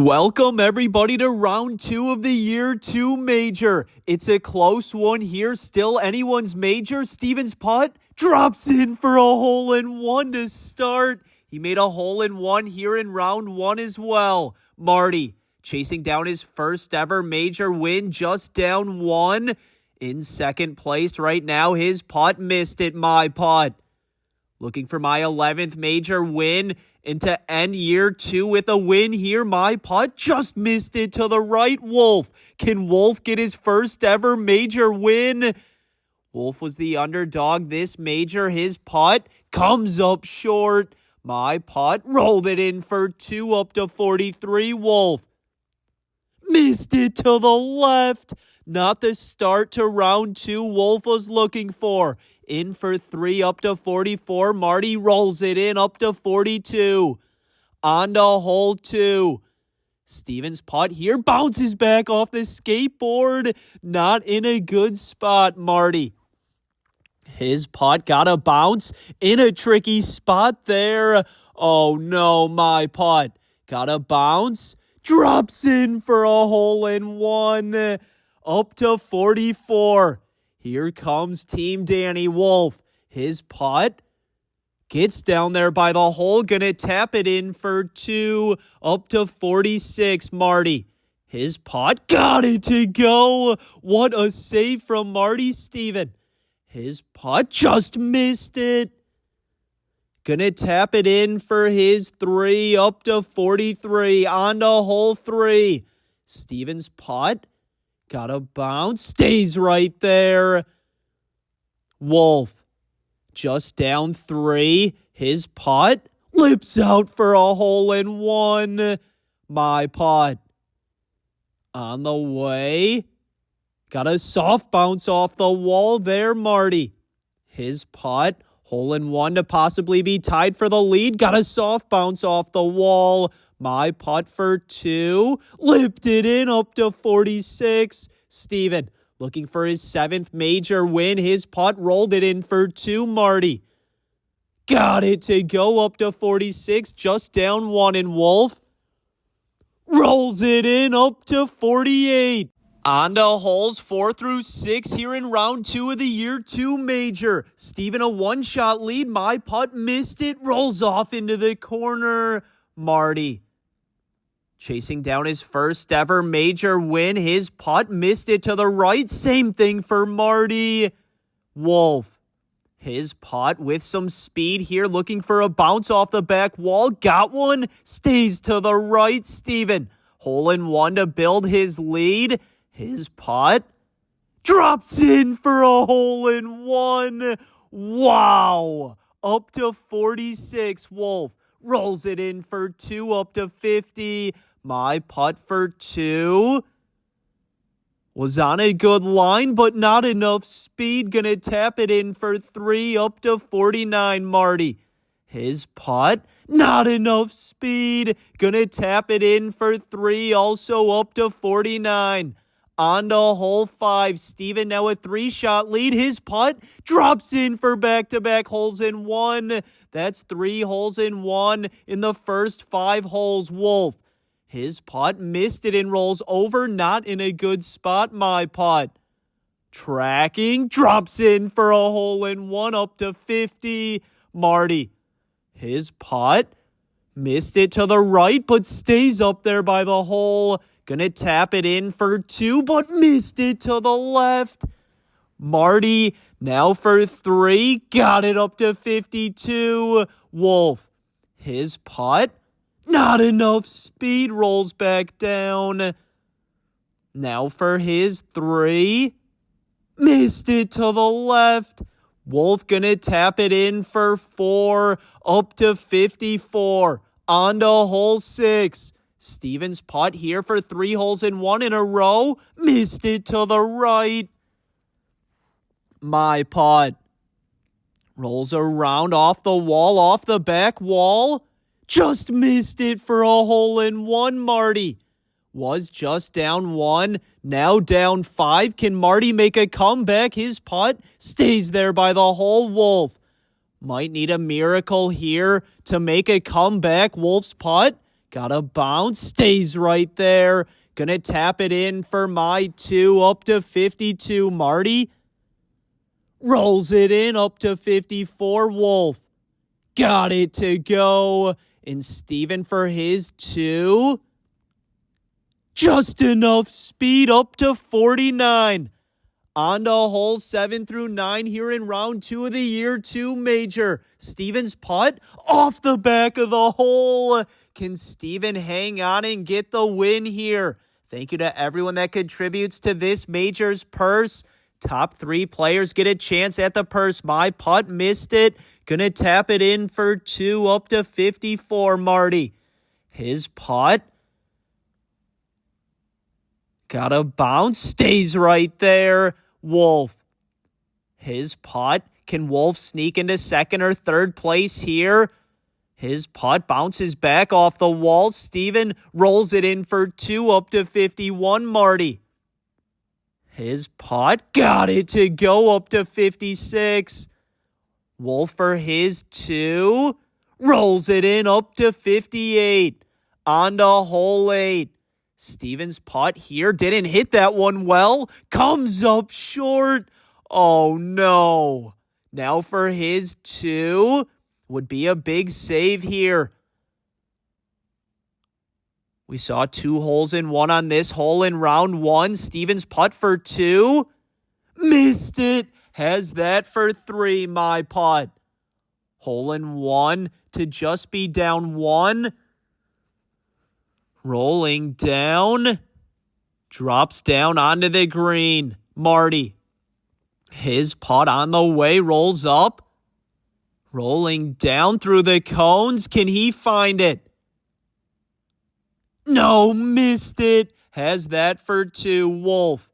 Welcome everybody to round 2 of the year 2 major. It's a close one here, still anyone's major. Steven's putt drops in for a hole-in-one to start. He made a hole-in-one here in round 1 as well. Marty chasing down his first ever major win, just down 1. In second place right now, his putt missed it, my putt. Looking for my 11th major win and to end year 2 with a win here. My putt just missed it to the right. Wolf. Can Wolf get his first ever major win? Wolf was the underdog this major. His putt comes up short. My putt rolled it in for 2 up to 43. Wolf missed it to the left. Not the start to round 2 Wolf was looking for. In for 3 up to 44. Marty rolls it in up to 42. On to hole 2. Steven's putt here bounces back off the skateboard. Not in a good spot, Marty. His putt got a bounce in a tricky spot there. Oh no, my putt got a bounce. Drops in for a hole-in-one. Up to 44. Here comes Team Danny Wolf. His putt gets down there by the hole. Gonna tap it in for 2. Up to 46, Marty. His putt got it to go. What a save from Marty. Steven. His putt just missed it. Gonna tap it in for his 3. Up to 43. On to hole 3. Steven's putt got a bounce. Stays right there. Wolf just down 3. His putt lips out for a hole-in-one. My putt on the way. Got a soft bounce off the wall there, Marty. His putt, hole-in-one to possibly be tied for the lead. Got a soft bounce off the wall. My putt for 2. Lipped it in up to 46. Steven looking for his 7th major win. His putt rolled it in for 2. Marty got it to go up to 46. Just down 1. And Wolf rolls it in up to 48. On to holes 4 through 6 here in round 2 of the year 2 major. Steven a one-shot lead. My putt missed it. Rolls off into the corner. Marty chasing down his first ever major win. His putt missed it to the right. Same thing for Marty. Wolf. His putt with some speed here. Looking for a bounce off the back wall. Got one. Stays to the right. Steven. Hole-in-one to build his lead. His putt drops in for a hole-in-one. Wow. Up to 46. Wolf rolls it in for 2 up to 50. My putt for 2 was on a good line, but not enough speed. Gonna tap it in for 3 up to 49, Marty. His putt, not enough speed. Gonna tap it in for 3, also up to 49. On to hole 5. Steven now a 3-shot lead. His putt drops in for back-to-back holes-in-one. That's 3 holes-in-one in the first 5 holes. Wolf. His putt missed it and rolls over. Not in a good spot, my putt. Tracking. Drops in for a hole-in-one up to 50. Marty. His putt missed it to the right, but stays up there by the hole. Gonna tap it in for 2, but missed it to the left. Marty now for 3. Got it up to 52. Wolf. His putt. Not enough speed. Rolls back down. Now for his 3. Missed it to the left. Wolf gonna tap it in for 4. Up to 54. On to hole 6. Steven's putt here for 3 holes-in-one in a row. Missed it to the right. My putt rolls around off the wall, off the back wall. Just missed it for a hole-in-one, Marty. Was just down 1, now down 5. Can Marty make a comeback? His putt stays there by the hole. Wolf might need a miracle here to make a comeback. Wolf's putt Gotta bounce, stays right there. Gonna tap it in for my 2 up to 52. Marty rolls it in up to 54. Wolf got it to go. And Steven for his 2. Just enough speed up to 49. On to hole 7 through 9 here in round 2 of the year 2 major. Steven's putt off the back of the hole. Can Steven hang on and get the win here? Thank you to everyone that contributes to this major's purse. Top 3 players get a chance at the purse. My putt missed it. Gonna tap it in for 2 up to 54, Marty. His putt. Gotta bounce. Stays right there. Wolf. His putt. Can Wolf sneak into second or third place here? His putt bounces back off the wall. Steven rolls it in for 2 up to 51, Marty. His putt. Got it to go up to 56. Wolf for his 2. Rolls it in up to 58. On to hole 8. Steven's putt here didn't hit that one well. Comes up short. Oh no. Now for his 2. Would be a big save here. We saw 2 holes in 1 on this hole in round 1. Steven's putt for 2. Missed it. Has that for 3, my putt. Hole in 1 to just be down 1. Rolling down. Drops down onto the green. Marty. His putt on the way. Rolls up. Rolling down through the cones. Can he find it? No, missed it. Has that for 2. Wolf.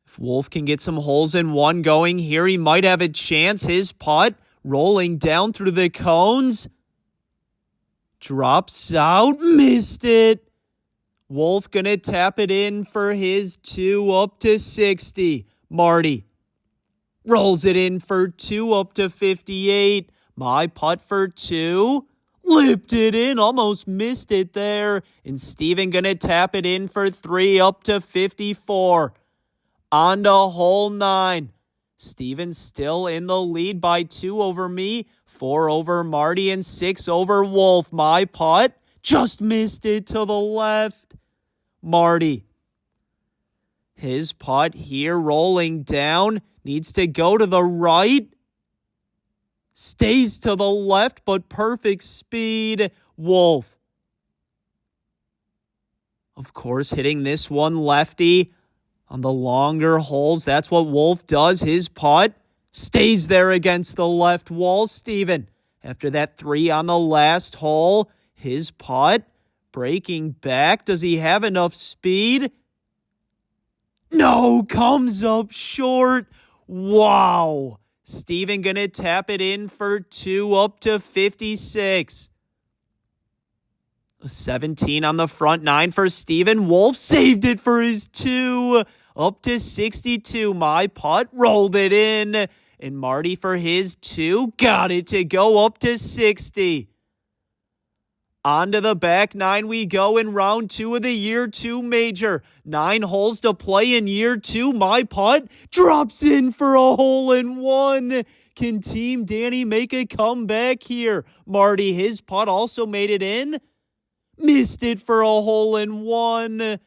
If Wolf can get some holes in 1 going here, he might have a chance. His putt rolling down through the cones. Drops out. Missed it. Wolf gonna tap it in for his 2 up to 60. Marty rolls it in for 2 up to 58. My putt for 2. Lipped it in. Almost missed it there. And Steven gonna tap it in for 3 up to 54. On to hole 9. Steven still in the lead by 2 over me, 4 over Marty, and 6 over Wolf. My putt just missed it to the left. Marty. His putt here rolling down. Needs to go to the right. Stays to the left, but perfect speed. Wolf. Of course, hitting this one lefty on the longer holes. That's what Wolf does. His putt stays there against the left wall. Steven, after that 3 on the last hole, his putt breaking back. Does he have enough speed? No, comes up short. Wow. Steven gonna tap it in for 2 up to 56. 17 on the front 9 for Steven. Wolf saved it for his 2 up to 62. My putt rolled it in. And Marty for his 2 got it to go up to 60. On to the back 9 we go in round 2 of the year 2 major. 9 holes to play in year 2. My putt drops in for a hole in 1. Can Team Danny make a comeback here? Marty, his putt also made it in. Missed it for a hole in 1.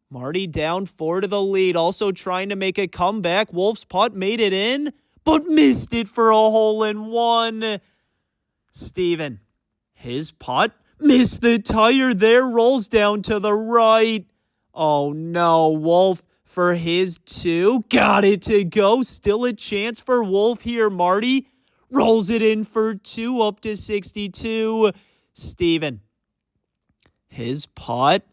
Marty down 4 to the lead, also trying to make a comeback. Wolf's putt made it in, but missed it for a hole in 1. Steven. His putt missed the tire there, rolls down to the right. Oh no, Wolf for his 2. Got it to go. Still a chance for Wolf here. Marty rolls it in for 2 up to 62. Steven. His putt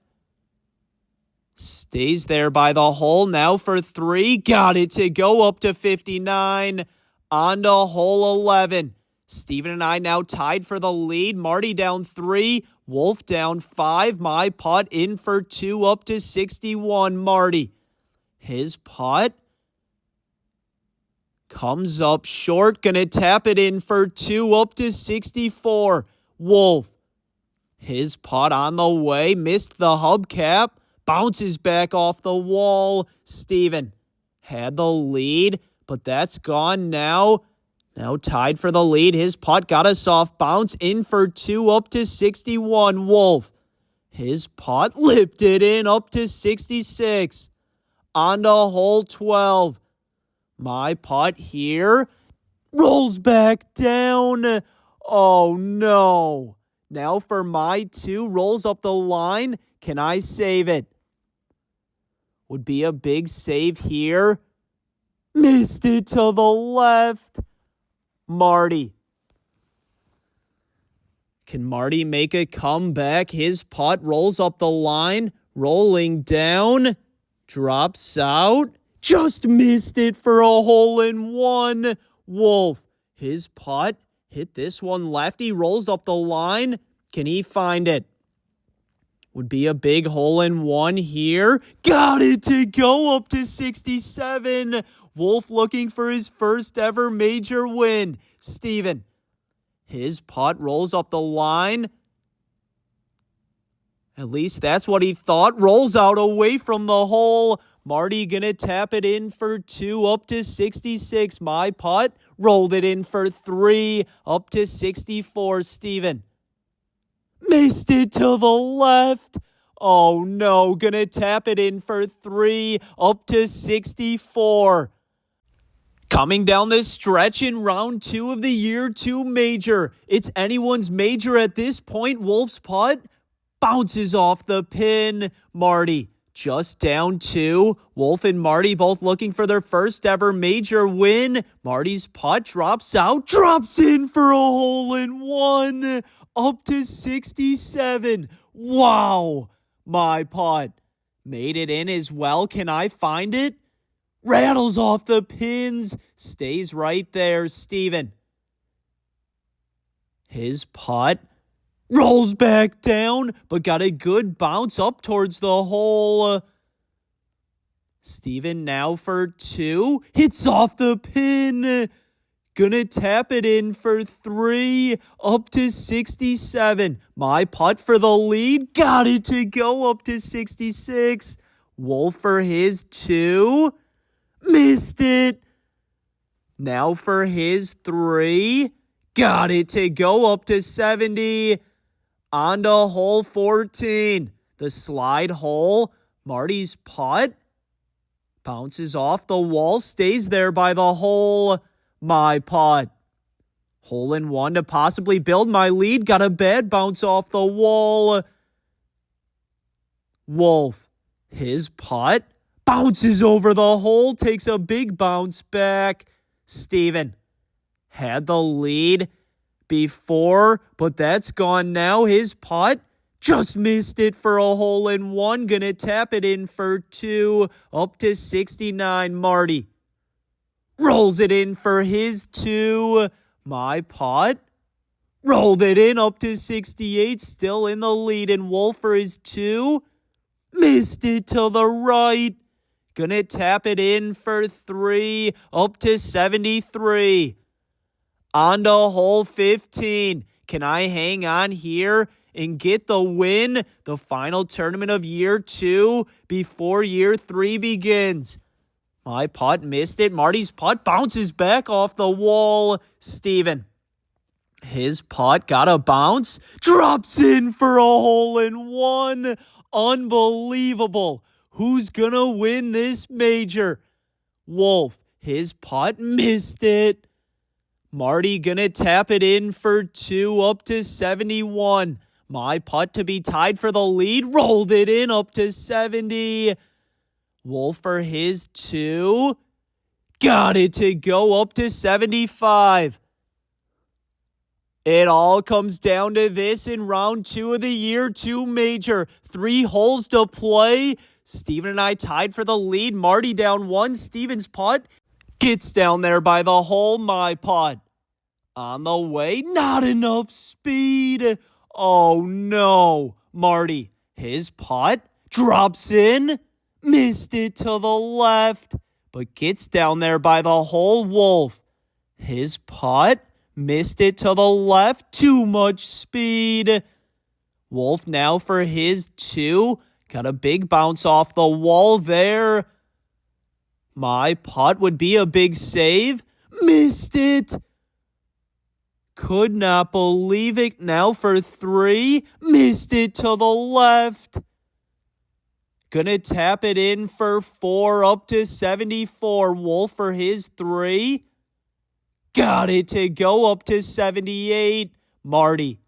stays there by the hole. Now for 3. Got it to go up to 59. On to hole 11. Steven and I now tied for the lead. Marty down 3. Wolf down 5. My putt in for 2 up to 61. Marty. His putt comes up short. Gonna tap it in for 2 up to 64. Wolf. His putt on the way, missed the hubcap, bounces back off the wall. Steven had the lead, but that's gone now. Now tied for the lead. His putt got a soft bounce, in for 2, up to 61. Wolf. His putt lipped it in, up to 66. On to hole 12. My putt here rolls back down. Oh no. Now for my 2, rolls up the line. Can I save it? Would be a big save here. Missed it to the left. Marty. Can Marty make a comeback? His putt rolls up the line. Rolling down. Drops out. Just missed it for a hole-in-one. Wolf. His putt hit this one lefty. Rolls up the line. Can he find it? Would be a big hole-in-one here. Got it to go up to 67. Wolf looking for his first ever major win. Steven. His putt rolls up the line. At least that's what he thought. Rolls out away from the hole. Marty gonna tap it in for 2, up to 66. My putt rolled it in for 3, up to 64. Steven. Missed it to the left. Oh no, gonna tap it in for 3, up to 64. Coming down this stretch in round 2 of the year 2 major. It's anyone's major at this point. Wolf's putt bounces off the pin. Marty just down 2. Wolf and Marty both looking for their first ever major win. Marty's putt drops out, drops in for a hole-in-one. Up to 67. Wow. My putt made it in as well. Can I find it? Rattles off the pins. Stays right there. Steven. His putt rolls back down, but got a good bounce up towards the hole. Steven now for 2. Hits off the pin. Gonna tap it in for 3, up to 67. My putt for the lead. Got it to go up to 66. Wolf for his 2. Missed it. Now for his 3. Got it to go up to 70. On to hole 14. The slide hole. Marty's putt bounces off the wall. Stays there by the hole. My putt. Hole-in-one to possibly build my lead. Got a bad bounce off the wall. Wolf. His putt bounces over the hole. Takes a big bounce back. Steven had the lead before, but that's gone now. His putt just missed it for a hole-in-one. Gonna tap it in for 2, up to 69. Marty rolls it in for his 2. My putt rolled it in, up to 68. Still in the lead. And Wolf for his 2. Missed it to the right. Gonna tap it in for 3, up to 73. On to hole 15. Can I hang on here and get the win? The final tournament of year 2 before year 3 begins. My putt missed it. Marty's putt bounces back off the wall. Steven. His putt got a bounce. Drops in for a hole-in-one. Unbelievable. Who's gonna win this major? Wolf. His putt missed it. Marty gonna tap it in for 2, up to 71. My putt to be tied for the lead. Rolled it in, up to 70. Wolf for his 2. Got it to go up to 75. It all comes down to this in round 2 of the year 2 major. 3 holes to play. Steven and I tied for the lead. Marty down 1. Steven's putt gets down there by the hole. My putt on the way. Not enough speed. Oh no. Marty. His putt drops in. Missed it to the left. But gets down there by the hole. Wolf. His putt Missed it to the left. Too much speed. Wolf now for his 2. Got a big bounce off the wall there. My putt would be a big save. Missed it. Could not believe it. Now for 3. Missed it to the left. Gonna tap it in for 4 up to 74. Wolf for his 3. Got it to go up to 78. Marty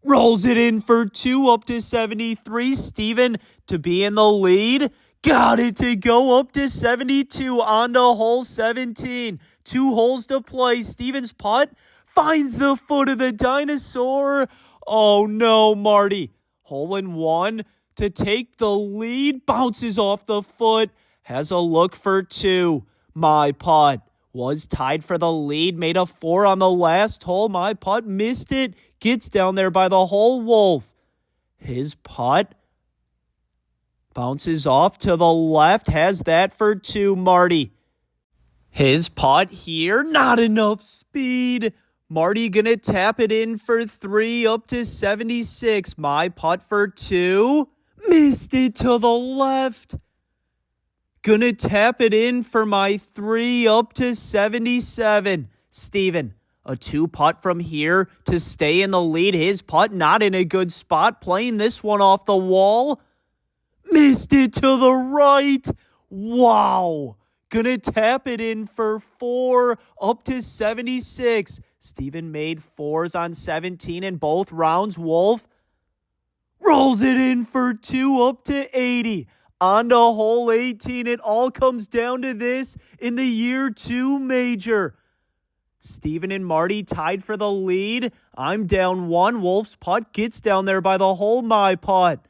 rolls it in for 2 up to 73. Steven to be in the lead. Got it to go up to 72 on to hole 17. 2 holes to play. Steven's putt finds the foot of the dinosaur. Oh no, Marty. Hole in 1 to take the lead. Bounces off the foot. Has a look for 2. My putt was tied for the lead. Made a 4 on the last hole. My putt missed it. Gets down there by the hole. Wolf. His putt bounces off to the left. Has that for 2. Marty. His putt here. Not enough speed. Marty gonna tap it in for 3 up to 76. My putt for 2. Missed it to the left. Gonna tap it in for my 3 up to 77. Steven, a 2 putt from here to stay in the lead. His putt not in a good spot. Playing this one off the wall. Missed it to the right. Wow. Gonna tap it in for 4 up to 76. Steven made 4s on 17 in both rounds. Wolf rolls it in for 2 up to 80. On to hole 18. It all comes down to this in the year 2 major. Steven and Marty tied for the lead. I'm down 1. Wolf's putt gets down there by the hole. My putt.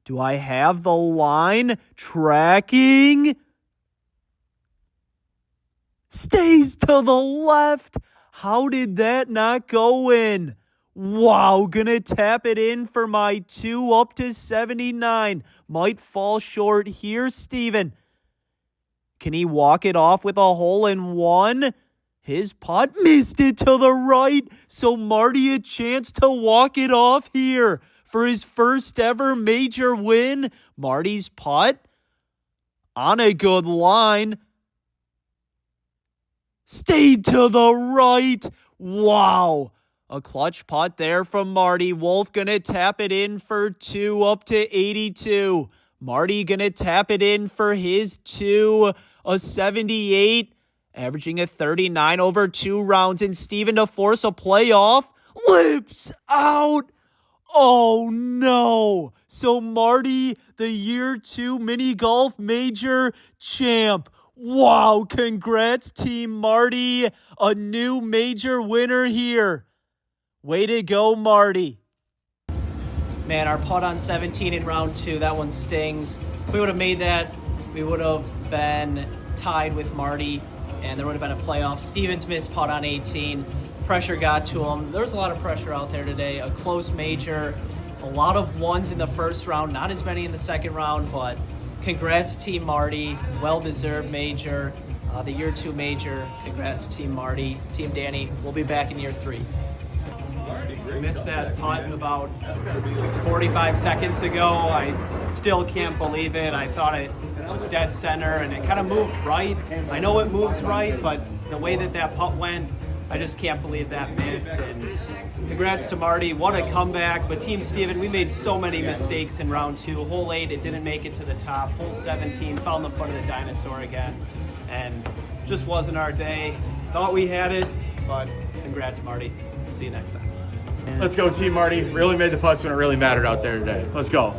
Do I have the line? Tracking. Stays to the left. How did that not go in? Wow, gonna tap it in for my 2 up to 79. Might fall short here, Steven. Can he walk it off with a hole in 1? His putt missed it to the right, so Marty a chance to walk it off here for his first ever major win. Marty's putt on a good line. Stayed to the right. Wow. A clutch putt there from Marty. Wolf gonna tap it in for 2 up to 82. Marty gonna tap it in for his 2, a 78. Averaging a 39 over 2 rounds. And Steven to force a playoff. Lips out. Oh no. So Marty, the year 2 mini golf major champ. Wow, congrats Team Marty. A new major winner here. Way to go, Marty. Man, our putt on 17 in round 2, that one stings. If we would have made that, we would have been tied with Marty, and there would have been a playoff. Steven's missed putt on 18. Pressure got to him. There was a lot of pressure out there today. A close major. A lot of 1s in the first round, not as many in the second round, but congrats, Team Marty. Well-deserved major. The year 2 major. Congrats, Team Marty. Team Danny, we'll be back in year 3. Missed that putt about 45 seconds ago. I still can't believe it. I thought it was dead center, and it kind of moved right. I know it moves right, but the way that putt went, I just can't believe that missed. And congrats to Marty. What a comeback. But Team Steven, we made so many mistakes in round 2. Hole 8, it didn't make it to the top. Hole 17, found the foot of the dinosaur again. And just wasn't our day. Thought we had it, but congrats, Marty. See you next time. Let's go, Team Marty. Really made the putts when it really mattered out there today. Let's go.